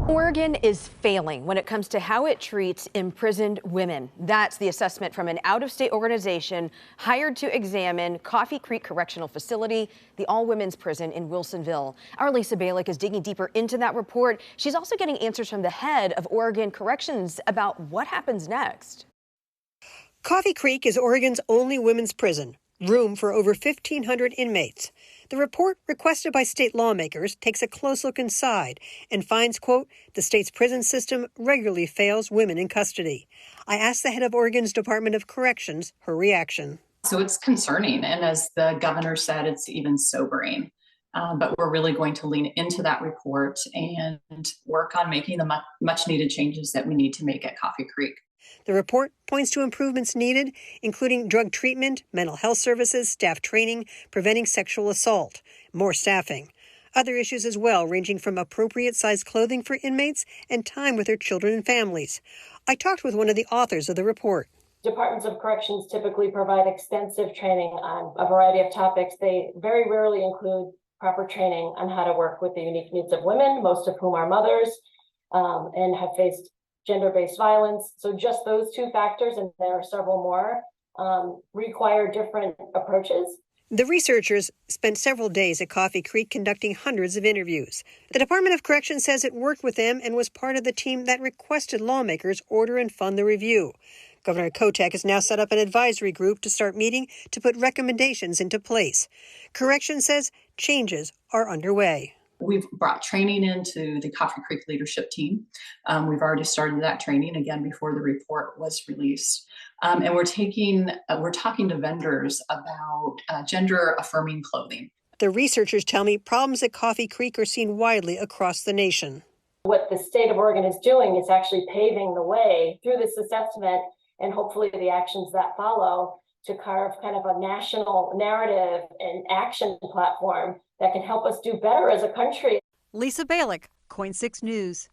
Oregon is failing when it comes to how it treats imprisoned women. That's the assessment from an out-of-state organization hired to examine Coffee Creek Correctional Facility, the all-women's prison in Wilsonville. Our Lisa Balick is digging deeper into that report. She's also getting answers from the head of Oregon Corrections about what happens next. Coffee Creek is Oregon's only women's prison, room for over 1,500 inmates. The report, requested by state lawmakers, takes a close look inside and finds, quote, the state's prison system regularly fails women in custody. I asked the head of Oregon's Department of Corrections her reaction. So it's concerning, and as the governor said, it's even sobering. But we're really going to lean into that report and work on making the much needed changes that we need to make at Coffee Creek. The report points to improvements needed, including drug treatment, mental health services, staff training, preventing sexual assault, more staffing. Other issues as well, ranging from appropriate sized clothing for inmates and time with their children and families. I talked with one of the authors of the report. Departments of Corrections typically provide extensive training on a variety of topics. They very rarely include proper training on how to work with the unique needs of women, most of whom are mothers, and have faced gender-based violence. So just those two factors, and there are several more, require different approaches. The researchers spent several days at Coffee Creek conducting hundreds of interviews. The Department of Corrections says it worked with them and was part of the team that requested lawmakers order and fund the review. Governor Kotek has now set up an advisory group to start meeting to put recommendations into place. Corrections says changes are underway. We've brought training into the Coffee Creek leadership team. We've already started that training again before the report was released. And we're talking to vendors about gender affirming clothing. The researchers tell me problems at Coffee Creek are seen widely across the nation. What the state of Oregon is doing is actually paving the way through this assessment and hopefully the actions that follow to carve kind of a national narrative and action platform that can help us do better as a country. Lisa Balick, KOIN 6 News.